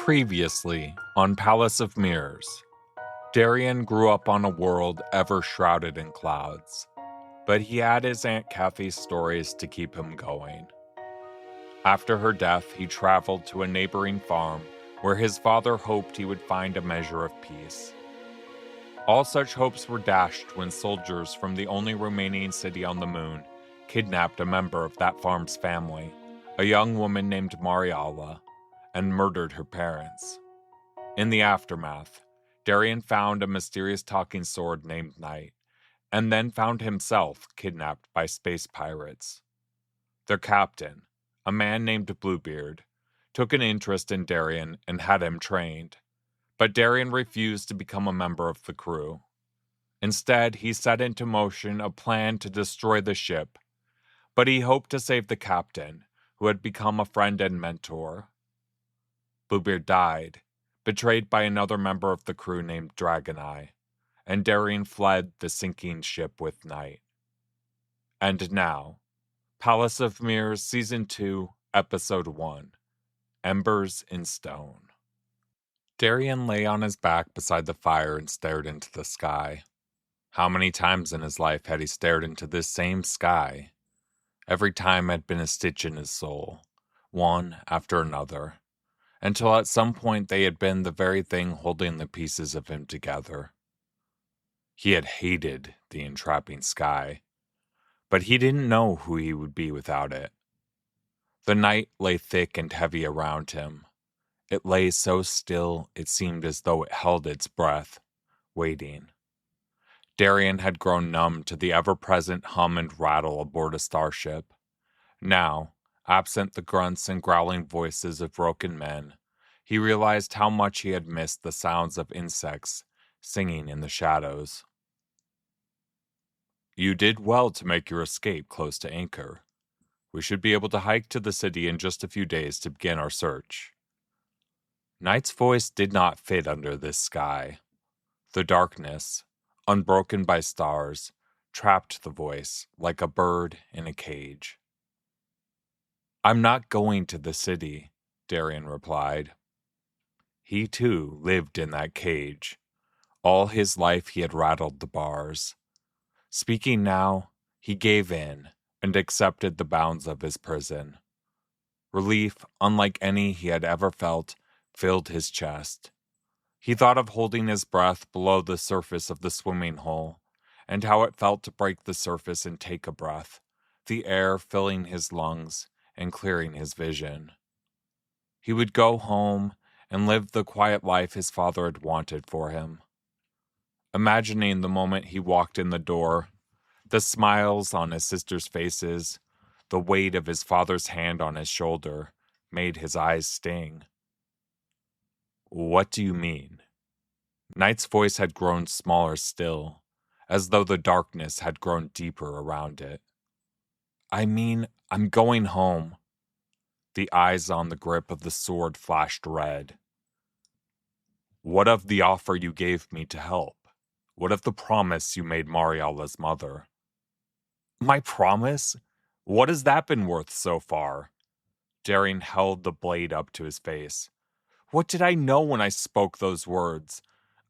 Previously, on Palace of Mirrors, Darien grew up on a world ever shrouded in clouds, but he had his Aunt Kathy's stories to keep him going. After her death, he traveled to a neighboring farm where his father hoped he would find a measure of peace. All such hopes were dashed when soldiers from the only remaining city on the moon kidnapped a member of that farm's family, a young woman named Marialla, and murdered her parents. In the aftermath, Darien found a mysterious talking sword named Night, and then found himself kidnapped by space pirates. Their captain, a man named Bluebeard, took an interest in Darien and had him trained, but Darien refused to become a member of the crew. Instead, he set into motion a plan to destroy the ship, but he hoped to save the captain, who had become a friend and mentor. Bluebeard died, betrayed by another member of the crew named Dragoneye, and Darien fled the sinking ship with Night. And now, Palace of Mirrors Season 2, Episode 1, Embers in Stone. Darien lay on his back beside the fire and stared into the sky. How many times in his life had he stared into this same sky? Every time had been a stitch in his soul, one after another, until at some point they had been the very thing holding the pieces of him together. He had hated the entrapping sky, but he didn't know who he would be without it. The night lay thick and heavy around him. It lay so still it seemed as though it held its breath, waiting. Darien had grown numb to the ever-present hum and rattle aboard a starship. Now, absent the grunts and growling voices of broken men, he realized how much he had missed the sounds of insects singing in the shadows. "You did well to make your escape close to anchor. We should be able to hike to the city in just a few days to begin our search." Night's voice did not fit under this sky. The darkness, unbroken by stars, trapped the voice like a bird in a cage. "I'm not going to the city," Darien replied. He too lived in that cage. All his life he had rattled the bars. Speaking now, he gave in and accepted the bounds of his prison. Relief, unlike any he had ever felt, filled his chest. He thought of holding his breath below the surface of the swimming hole, and how it felt to break the surface and take a breath, the air filling his lungs and clearing his vision. He would go home and live the quiet life his father had wanted for him. Imagining the moment he walked in the door, the smiles on his sister's faces, the weight of his father's hand on his shoulder, made his eyes sting. "What do you mean?" Night's voice had grown smaller still, as though the darkness had grown deeper around it. "I mean, I'm going home." The eyes on the grip of the sword flashed red. "What of the offer you gave me to help? What of the promise you made Marialla's mother?" "My promise? What has that been worth so far?" Darien held the blade up to his face. "What did I know when I spoke those words?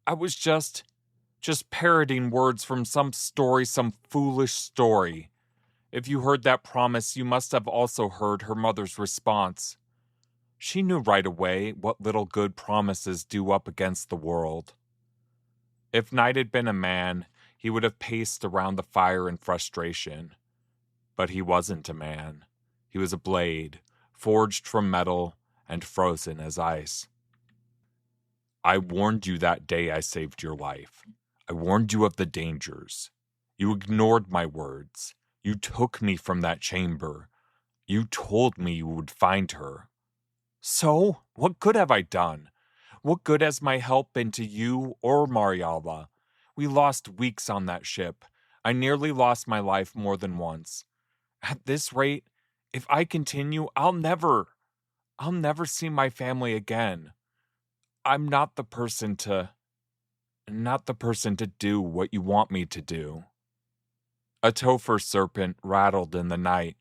I was just parroting words from some story, some foolish story. If you heard that promise, you must have also heard her mother's response. She knew right away what little good promises do up against the world." If Night had been a man, he would have paced around the fire in frustration. But he wasn't a man. He was a blade, forged from metal and frozen as ice. "I warned you that day I saved your life. I warned you of the dangers. You ignored my words. You took me from that chamber. You told me you would find her. So, what good have I done? What good has my help been to you or Marialla? We lost weeks on that ship. I nearly lost my life more than once. At this rate, if I continue, I'll never see my family again. I'm not the person to do what you want me to do." A Topher serpent rattled in the night.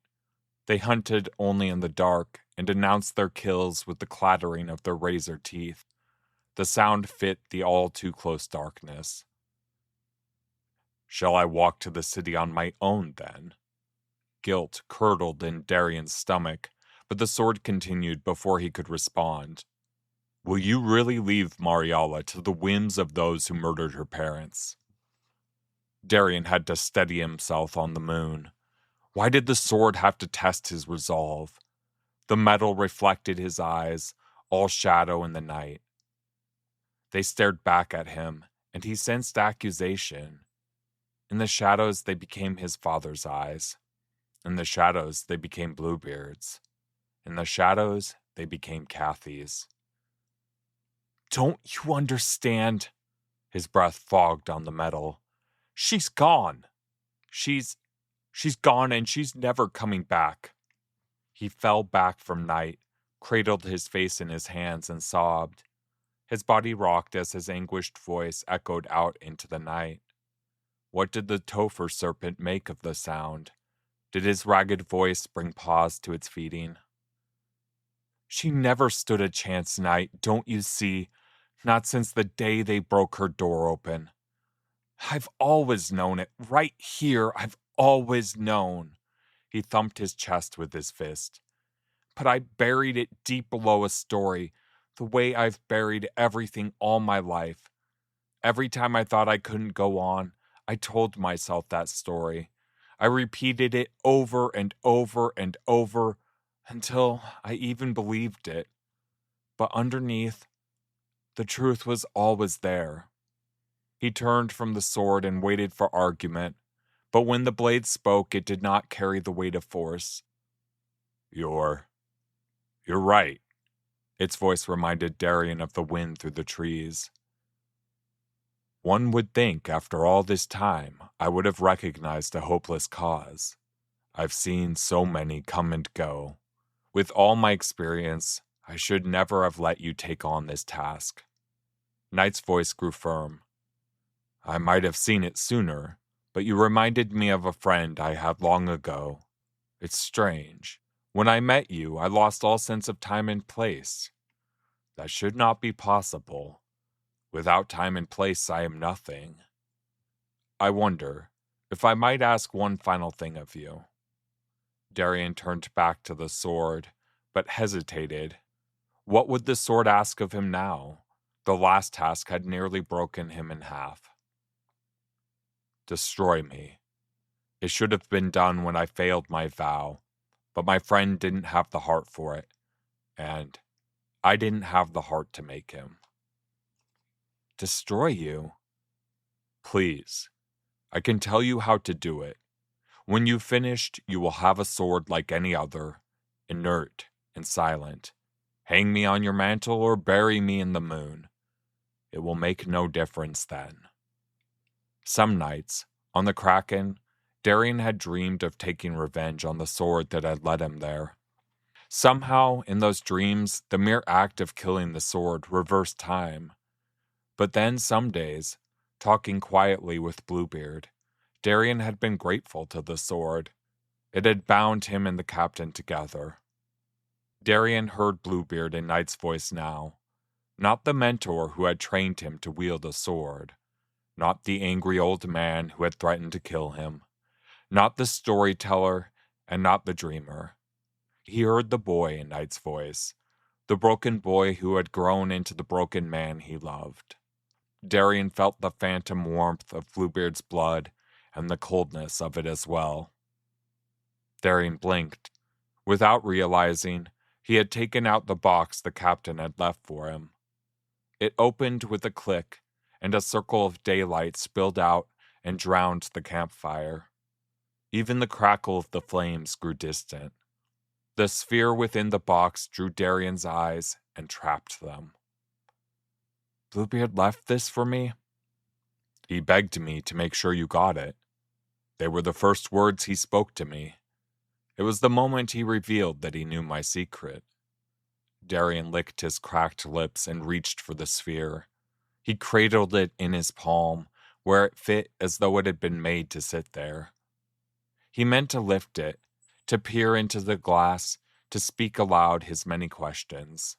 They hunted only in the dark and announced their kills with the clattering of their razor teeth. The sound fit the all-too-close darkness. Shall I walk to the city on my own, then? Guilt curdled in Darien's stomach, but the sword continued before he could respond. Will you really leave Marialla to the whims of those who murdered her parents? Darien had to steady himself on the moon. Why did the sword have to test his resolve? The metal reflected his eyes, all shadow in the night. They stared back at him, and he sensed accusation. In the shadows, they became his father's eyes. In the shadows, they became Bluebeard's. In the shadows, they became Kathy's. Don't you understand? His breath fogged on the metal. She's gone. She's gone, and she's never coming back. He fell back from Night, cradled his face in his hands, and sobbed. His body rocked as his anguished voice echoed out into the night. What did the Topher serpent make of the sound? Did his ragged voice bring pause to its feeding? She never stood a chance, Night, don't you see? Not since the day they broke her door open. I've always known it. Right here, I've always known. He thumped his chest with his fist. But I buried it deep below a story, the way I've buried everything all my life. Every time I thought I couldn't go on, I told myself that story. I repeated it over and over and over until I even believed it. But underneath, the truth was always there. He turned from the sword and waited for argument, but when the blade spoke, it did not carry the weight of force. You're right. Its voice reminded Darien of the wind through the trees. One would think, after all this time, I would have recognized a hopeless cause. I've seen so many come and go. With all my experience, I should never have let you take on this task. Knight's voice grew firm. I might have seen it sooner, but you reminded me of a friend I had long ago. It's strange. When I met you, I lost all sense of time and place. That should not be possible. Without time and place, I am nothing. I wonder if I might ask one final thing of you. Darien turned back to the sword, but hesitated. What would the sword ask of him now? The last task had nearly broken him in half. Destroy me. It should have been done when I failed my vow, but my friend didn't have the heart for it, and I didn't have the heart to make him. Destroy you? Please. I can tell you how to do it. When you've finished, you will have a sword like any other, inert and silent. Hang me on your mantle or bury me in the moon. It will make no difference then. Some nights, on the Kraken, Darien had dreamed of taking revenge on the sword that had led him there. Somehow, in those dreams, the mere act of killing the sword reversed time. But then some days, talking quietly with Bluebeard, Darien had been grateful to the sword. It had bound him and the captain together. Darien heard Bluebeard in Knight's voice now, not the mentor who had trained him to wield a sword, not the angry old man who had threatened to kill him, not the storyteller and not the dreamer. He heard the boy in Knight's voice, the broken boy who had grown into the broken man he loved. Darien felt the phantom warmth of Bluebeard's blood and the coldness of it as well. Darien blinked. Without realizing, he had taken out the box the captain had left for him. It opened with a click, and a circle of daylight spilled out and drowned the campfire. Even the crackle of the flames grew distant. The sphere within the box drew Darien's eyes and trapped them. Bluebeard left this for me? He begged me to make sure you got it. They were the first words he spoke to me. It was the moment he revealed that he knew my secret. Darien licked his cracked lips and reached for the sphere. He cradled it in his palm, where it fit as though it had been made to sit there. He meant to lift it, to peer into the glass, to speak aloud his many questions.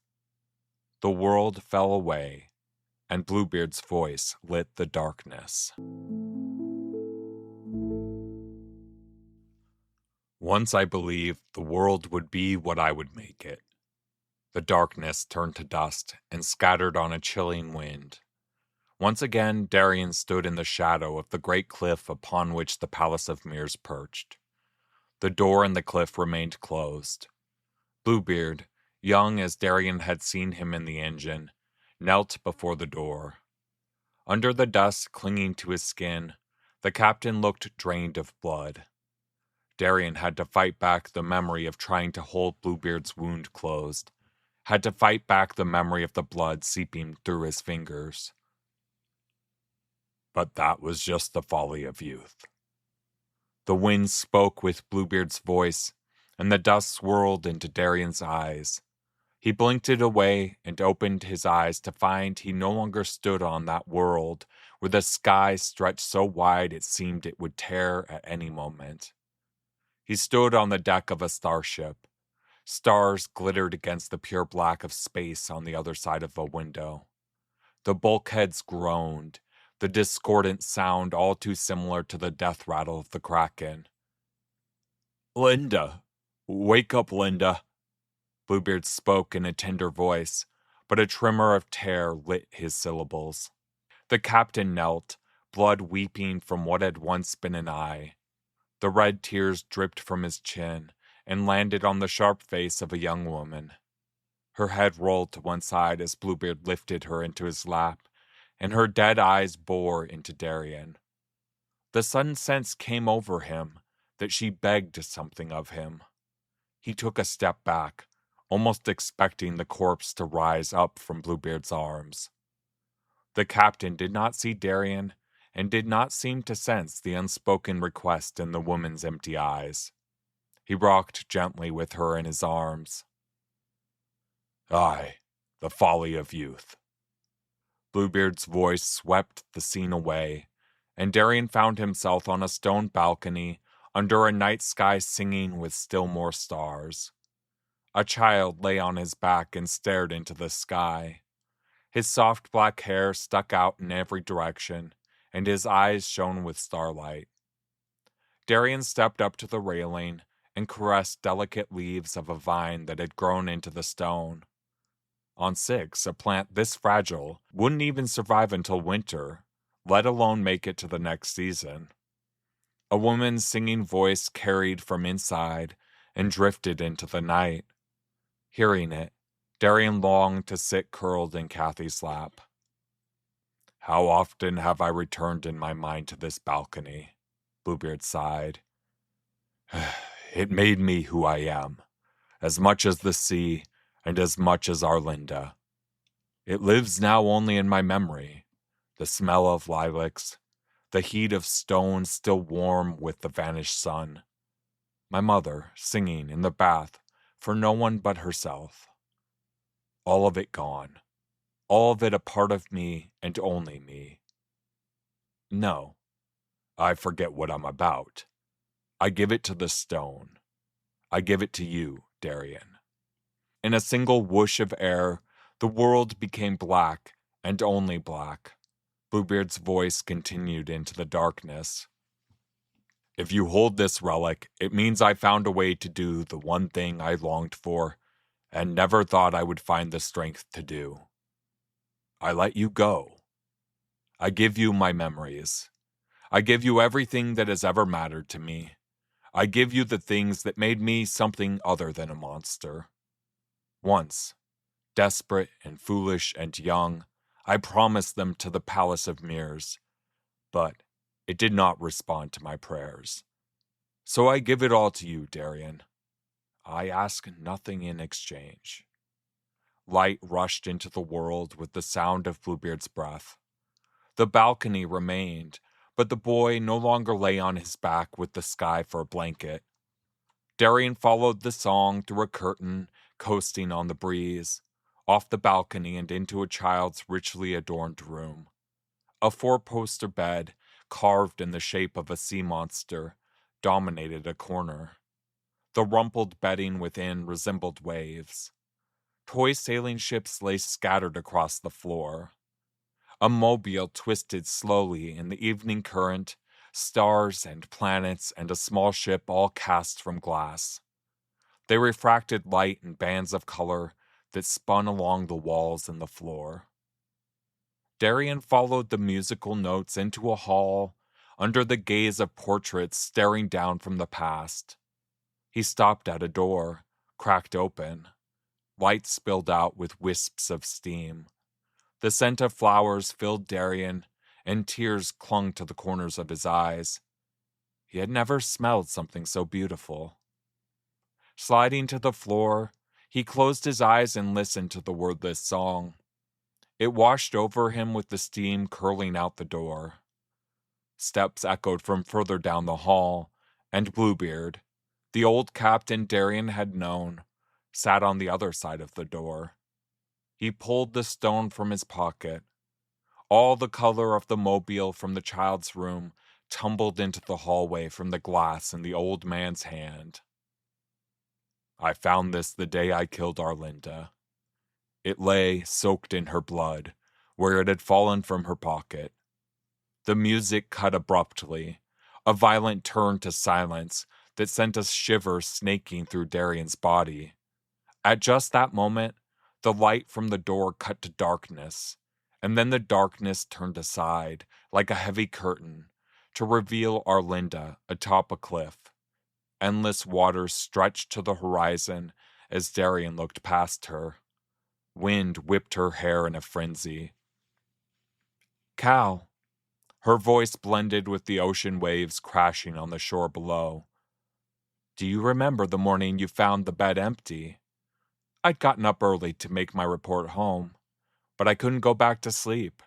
The world fell away, and Bluebeard's voice lit the darkness. Once I believed the world would be what I would make it. The darkness turned to dust and scattered on a chilling wind. Once again, Darien stood in the shadow of the great cliff upon which the Palace of Mirrors perched. The door in the cliff remained closed. Bluebeard, young as Darien had seen him in the engine, knelt before the door. Under the dust clinging to his skin, the captain looked drained of blood. Darien had to fight back the memory of trying to hold Bluebeard's wound closed, had to fight back the memory of the blood seeping through his fingers. But that was just the folly of youth. The wind spoke with Bluebeard's voice, and the dust swirled into Darien's eyes. He blinked it away and opened his eyes to find he no longer stood on that world where the sky stretched so wide it seemed it would tear at any moment. He stood on the deck of a starship. Stars glittered against the pure black of space on the other side of a window. The bulkheads groaned, the discordant sound all too similar to the death rattle of the Kraken. "Linda! Wake up, Linda!" Bluebeard spoke in a tender voice, but a tremor of terror lit his syllables. The captain knelt, blood weeping from what had once been an eye. The red tears dripped from his chin and landed on the sharp face of a young woman. Her head rolled to one side as Bluebeard lifted her into his lap, and her dead eyes bore into Darien. The sudden sense came over him that she begged something of him. He took a step back, almost expecting the corpse to rise up from Bluebeard's arms. The captain did not see Darien and did not seem to sense the unspoken request in the woman's empty eyes. He rocked gently with her in his arms. "Aye, the folly of youth." Bluebeard's voice swept the scene away, and Darien found himself on a stone balcony under a night sky singing with still more stars. A child lay on his back and stared into the sky. His soft black hair stuck out in every direction, and his eyes shone with starlight. Darien stepped up to the railing and caressed delicate leaves of a vine that had grown into the stone. On 6, a plant this fragile wouldn't even survive until winter, let alone make it to the next season. A woman's singing voice carried from inside and drifted into the night. Hearing it, Darien longed to sit curled in Kathy's lap. "How often have I returned in my mind to this balcony?" Bluebeard sighed. "It made me who I am, as much as the sea and as much as our Linda. It lives now only in my memory, the smell of lilacs, the heat of stone still warm with the vanished sun, my mother singing in the bath for no one but herself. All of it gone, all of it a part of me and only me. No, I forget what I'm about. I give it to the stone. I give it to you, Darien." In a single whoosh of air, the world became black and only black. Bluebeard's voice continued into the darkness. "If you hold this relic, it means I found a way to do the one thing I longed for and never thought I would find the strength to do. I let you go. I give you my memories. I give you everything that has ever mattered to me. I give you the things that made me something other than a monster. Once, desperate and foolish and young, I promised them to the Palace of Mirrors, but it did not respond to my prayers. So I give it all to you, Darien. I ask nothing in exchange." Light rushed into the world with the sound of Bluebeard's breath. The balcony remained, but the boy no longer lay on his back with the sky for a blanket. Darien followed the song through a curtain, coasting on the breeze, off the balcony and into a child's richly adorned room. A four-poster bed, carved in the shape of a sea monster, dominated a corner. The rumpled bedding within resembled waves. Toy sailing ships lay scattered across the floor. A mobile twisted slowly in the evening current, stars and planets and a small ship all cast from glass. They refracted light in bands of color that spun along the walls and the floor. Darien followed the musical notes into a hall, under the gaze of portraits staring down from the past. He stopped at a door, cracked open. Light spilled out with wisps of steam. The scent of flowers filled Darien, and tears clung to the corners of his eyes. He had never smelled something so beautiful. Sliding to the floor, he closed his eyes and listened to the wordless song. It washed over him with the steam curling out the door. Steps echoed from further down the hall, and Bluebeard, the old captain Darien had known, sat on the other side of the door. He pulled the stone from his pocket. All the color of the mobile from the child's room tumbled into the hallway from the glass in the old man's hand. I found this the day I killed Arlinda. It lay, soaked in her blood, where it had fallen from her pocket. The music cut abruptly, a violent turn to silence that sent a shiver snaking through Darien's body. At just that moment, the light from the door cut to darkness, and then the darkness turned aside, like a heavy curtain, to reveal Arlinda atop a cliff. Endless waters stretched to the horizon as Darien looked past her. Wind whipped her hair in a frenzy. Cal. Her voice blended with the ocean waves crashing on the shore below. Do you remember the morning you found the bed empty? I'd gotten up early to make my report home, but I couldn't go back to sleep.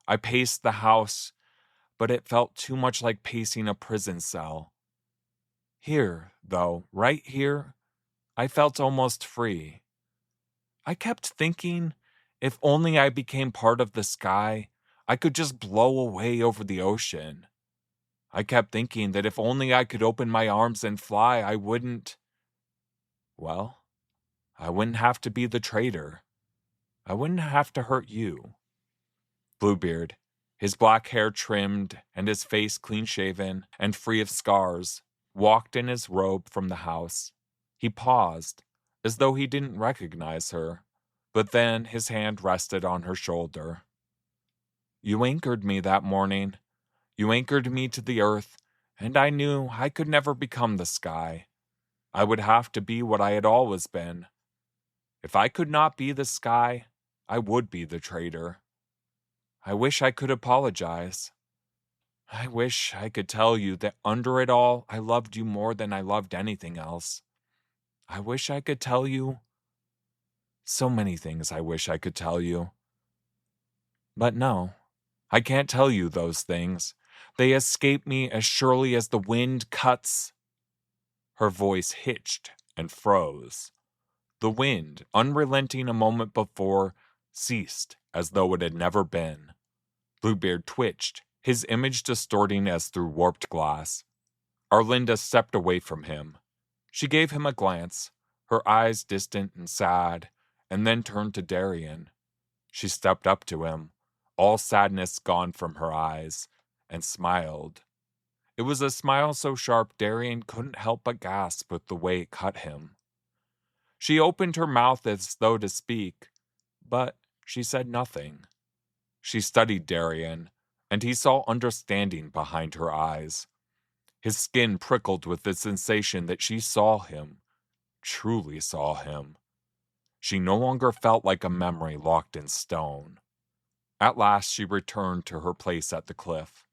I paced the house, but it felt too much like pacing a prison cell. Here, though, right here, I felt almost free. I kept thinking, if only I became part of the sky, I could just blow away over the ocean. I kept thinking that if only I could open my arms and fly, I wouldn't have to be the traitor. I wouldn't have to hurt you. Bluebeard, his black hair trimmed and his face clean-shaven and free of scars, walked in his robe from the house. He paused, as though he didn't recognize her, but then his hand rested on her shoulder. You anchored me that morning. You anchored me to the earth, and I knew I could never become the sky. I would have to be what I had always been. If I could not be the sky, I would be the traitor. I wish I could apologize. I wish I could tell you that under it all, I loved you more than I loved anything else. I wish I could tell you. So many things I wish I could tell you. But no, I can't tell you those things. They escape me as surely as the wind cuts. Her voice hitched and froze. The wind, unrelenting a moment before, ceased as though it had never been. Bluebeard twitched, his image distorting as through warped glass. Arlinda stepped away from him. She gave him a glance, her eyes distant and sad, and then turned to Darien. She stepped up to him, all sadness gone from her eyes, and smiled. It was a smile so sharp Darien couldn't help but gasp with the way it cut him. She opened her mouth as though to speak, but she said nothing. She studied Darien, and he saw understanding behind her eyes. His skin prickled with the sensation that she saw him, truly saw him. She no longer felt like a memory locked in stone. At last she returned to her place at the cliff.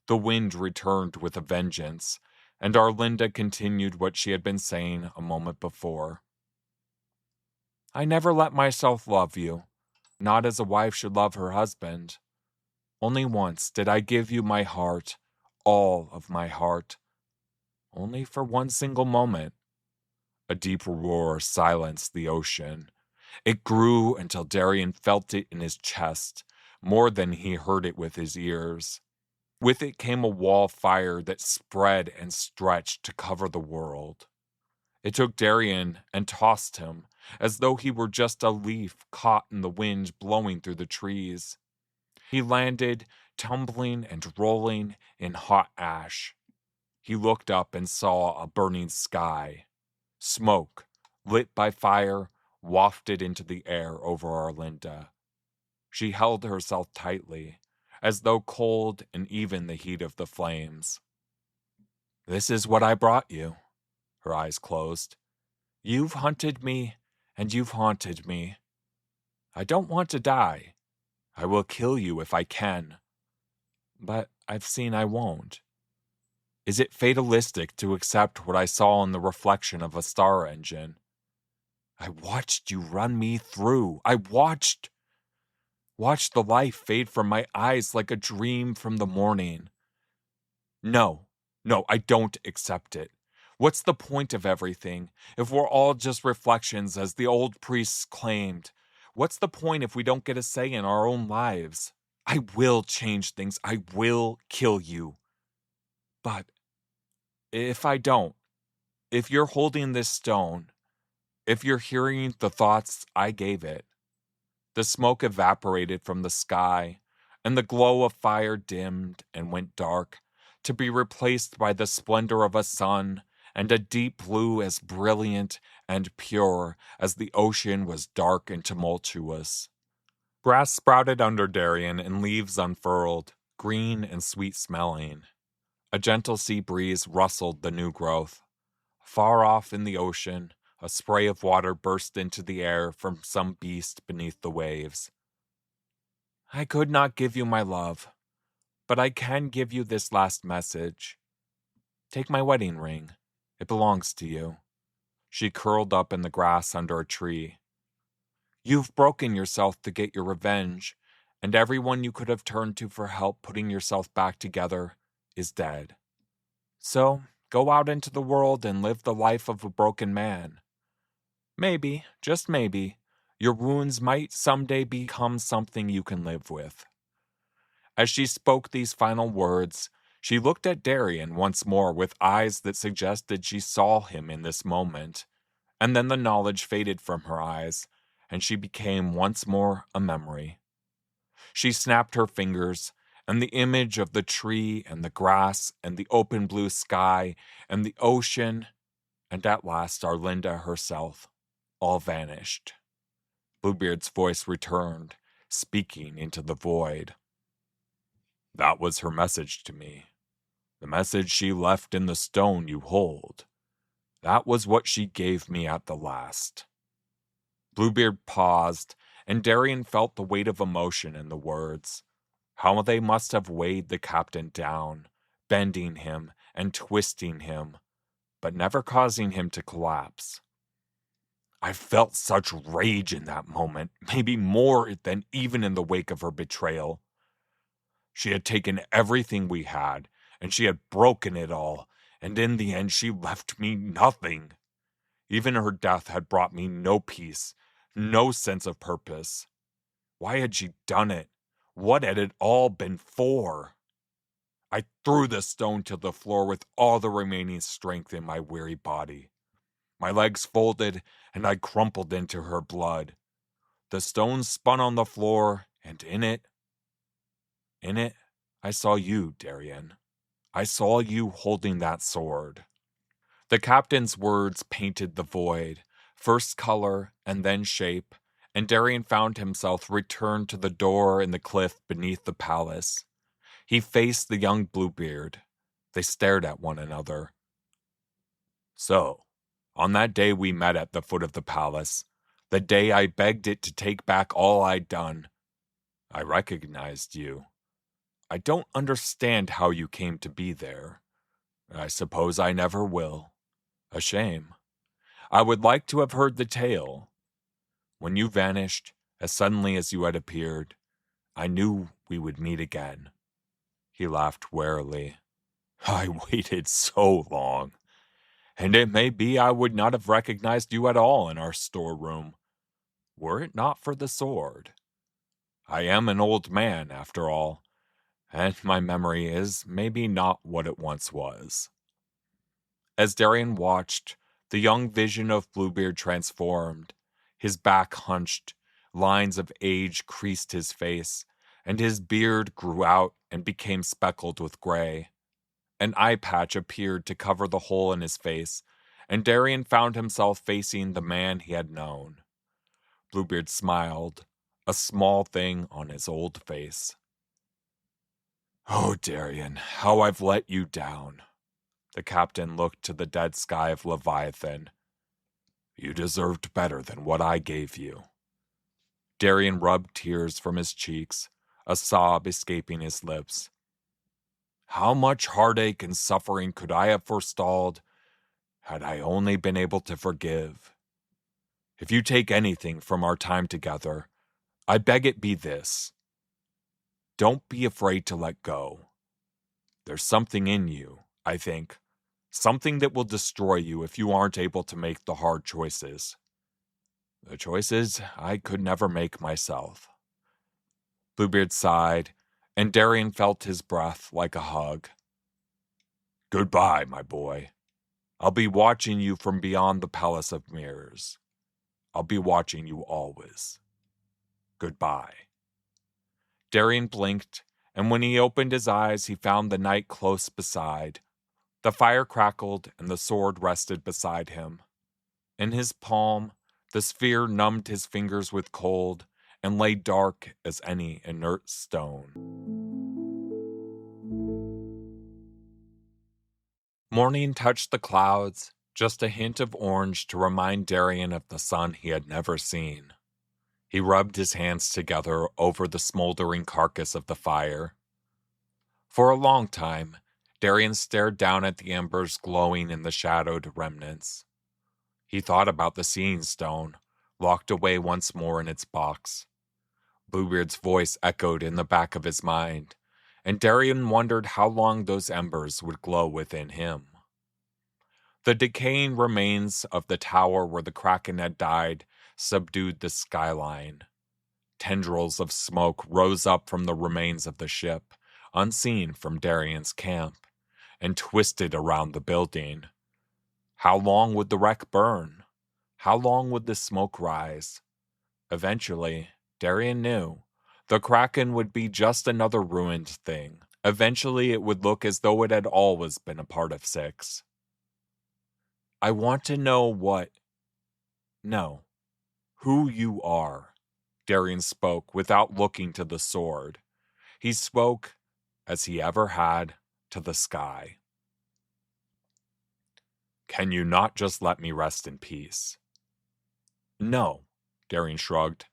The wind returned with a vengeance, and Arlinda continued what she had been saying a moment before. I never let myself love you, not as a wife should love her husband. Only once did I give you my heart, all of my heart. Only for one single moment. A deep roar silenced the ocean. It grew until Darien felt it in his chest, more than he heard it with his ears. With it came a wall fire that spread and stretched to cover the world. It took Darien and tossed him, as though he were just a leaf caught in the wind blowing through the trees. He landed, tumbling and rolling in hot ash. He looked up and saw a burning sky. Smoke, lit by fire, wafted into the air over Arlinda. She held herself tightly, as though cold and even the heat of the flames. "This is what I brought you." Her eyes closed. "You've hunted me, and you've haunted me. I don't want to die. I will kill you if I can. But I've seen I won't. Is it fatalistic to accept what I saw in the reflection of a star engine? I watched you run me through. I watched the life fade from my eyes like a dream from the morning. No, I don't accept it. What's the point of everything if we're all just reflections, as the old priests claimed? What's the point if we don't get a say in our own lives? I will change things. I will kill you. But if I don't, if you're holding this stone, if you're hearing the thoughts I gave it, the smoke evaporated from the sky, and the glow of fire dimmed and went dark, to be replaced by the splendor of a sun and a deep blue as brilliant and pure as the ocean was dark and tumultuous. Grass sprouted under Darien and leaves unfurled, green and sweet-smelling. A gentle sea breeze rustled the new growth. Far off in the ocean, a spray of water burst into the air from some beast beneath the waves. I could not give you my love, but I can give you this last message. Take my wedding ring. It belongs to you. She curled up in the grass under a tree. You've broken yourself to get your revenge, and everyone you could have turned to for help putting yourself back together is dead. So, go out into the world and live the life of a broken man. Maybe, just maybe, your wounds might someday become something you can live with. As she spoke these final words, she looked at Darien once more with eyes that suggested she saw him in this moment, and then the knowledge faded from her eyes, and she became once more a memory. She snapped her fingers, and the image of the tree and the grass and the open blue sky and the ocean, and at last Arlinda herself, all vanished. Bluebeard's voice returned, speaking into the void. That was her message to me. The message she left in the stone you hold. That was what she gave me at the last. Bluebeard paused, and Darien felt the weight of emotion in the words. How they must have weighed the captain down, bending him and twisting him, but never causing him to collapse. I felt such rage in that moment, maybe more than even in the wake of her betrayal. She had taken everything we had, and she had broken it all, and in the end she left me nothing. Even her death had brought me no peace, no sense of purpose. Why had she done it? What had it all been for? I threw the stone to the floor with all the remaining strength in my weary body. My legs folded, and I crumpled into her blood. The stone spun on the floor, and in it, I saw you, Darien. I saw you holding that sword. The captain's words painted the void, first color and then shape, and Darien found himself returned to the door in the cliff beneath the palace. He faced the young Bluebeard. They stared at one another. So, on that day we met at the foot of the palace, the day I begged it to take back all I'd done, I recognized you. I don't understand how you came to be there. I suppose I never will. A shame. I would like to have heard the tale. When you vanished, as suddenly as you had appeared, I knew we would meet again. He laughed warily. I waited so long, and it may be I would not have recognized you at all in our storeroom, were it not for the sword. I am an old man, after all, and my memory is maybe not what it once was. As Darien watched, The young vision of Bluebeard transformed. His back hunched, lines of age creased his face, and his beard grew out and became speckled with gray. An eye patch appeared to cover the hole in his face, and Darien found himself facing the man he had known. Bluebeard smiled, a small thing on his old face. "Oh, Darien, how I've let you down." The captain looked to the dead sky of Leviathan. "You deserved better than what I gave you." Darien rubbed tears from his cheeks, a sob escaping his lips. "How much heartache and suffering could I have forestalled had I only been able to forgive? If you take anything from our time together, I beg it be this. Don't be afraid to let go. There's something in you, I think, something that will destroy you if you aren't able to make the hard choices. The choices I could never make myself." Bluebeard sighed, and Darien felt his breath like a hug. "Goodbye, my boy. I'll be watching you from beyond the Palace of Mirrors. I'll be watching you always. Goodbye." Darien blinked, and when he opened his eyes, he found the knight close beside. The fire crackled, and the sword rested beside him. In his palm, the sphere numbed his fingers with cold and lay dark as any inert stone. Morning touched the clouds, just a hint of orange to remind Darien of the sun he had never seen. He rubbed his hands together over the smoldering carcass of the fire. For a long time, Darien stared down at the embers glowing in the shadowed remnants. He thought about the seeing stone, locked away once more in its box. Bluebeard's voice echoed in the back of his mind, and Darien wondered how long those embers would glow within him. The decaying remains of the tower where the Kraken had died subdued the skyline. Tendrils of smoke rose up from the remains of the ship, unseen from Darien's camp, and twisted around the building. How long would the wreck burn? How long would the smoke rise? Eventually, Darien knew, the Kraken would be just another ruined thing. Eventually, it would look as though it had always been a part of Six. "I want to know who you are," Darien spoke without looking to the sword. He spoke, as he ever had, to the sky. "Can you not just let me rest in peace?" "No," Darien shrugged.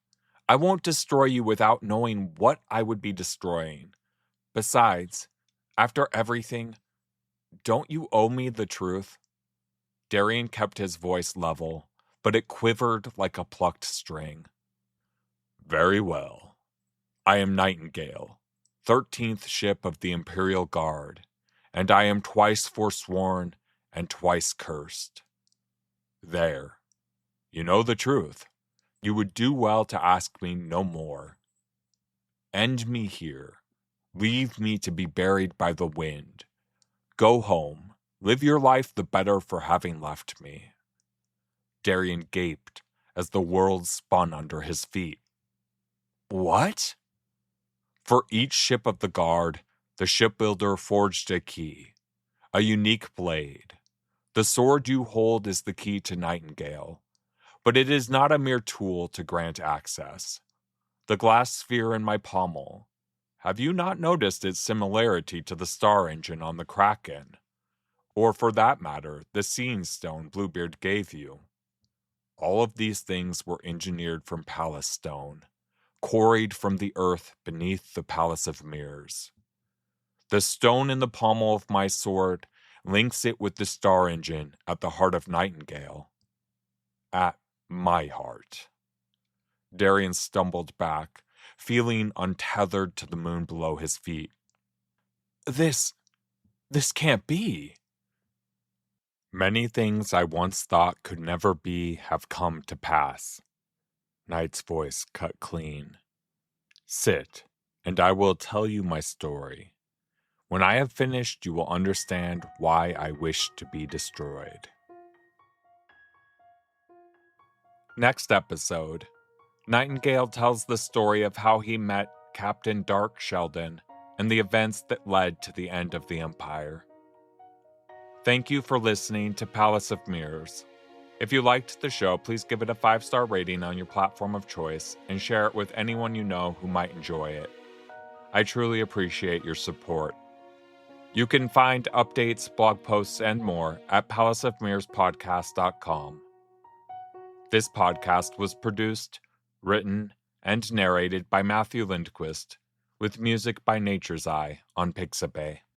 "I won't destroy you without knowing what I would be destroying. Besides, after everything, don't you owe me the truth?" Darien kept his voice level, but it quivered like a plucked string. "Very well. I am Nightingale, 13th ship of the Imperial Guard, and I am twice forsworn and twice cursed. There. You know the truth. You would do well to ask me no more. End me here. Leave me to be buried by the wind. Go home. Live your life the better for having left me." Darien gaped as the world spun under his feet. "What?" For each ship of the guard, the shipbuilder forged a key, a unique blade. The sword you hold is the key to Nightingale, but it is not a mere tool to grant access. The glass sphere in my pommel, have you not noticed its similarity to the star engine on the Kraken? Or for that matter, the seeing stone Bluebeard gave you? All of these things were engineered from palace stone, quarried from the earth beneath the Palace of Mirrors. The stone in the pommel of my sword links it with the star engine at the heart of Nightingale. At my heart. Darien stumbled back, feeling untethered to the moon below his feet. This can't be." "Many things I once thought could never be have come to pass." Knight's voice cut clean. "Sit, and I will tell you my story. When I have finished, you will understand why I wish to be destroyed." Next episode, Nightingale tells the story of how he met Captain Dark Sheldon and the events that led to the end of the Empire. Thank you for listening to Palace of Mirrors. If you liked the show, please give it a 5-star rating on your platform of choice and share it with anyone you know who might enjoy it. I truly appreciate your support. You can find updates, blog posts, and more at palaceofmirrorspodcast.com. This podcast was produced, written, and narrated by Matthew Lindquist, with music by Nature's Eye on Pixabay.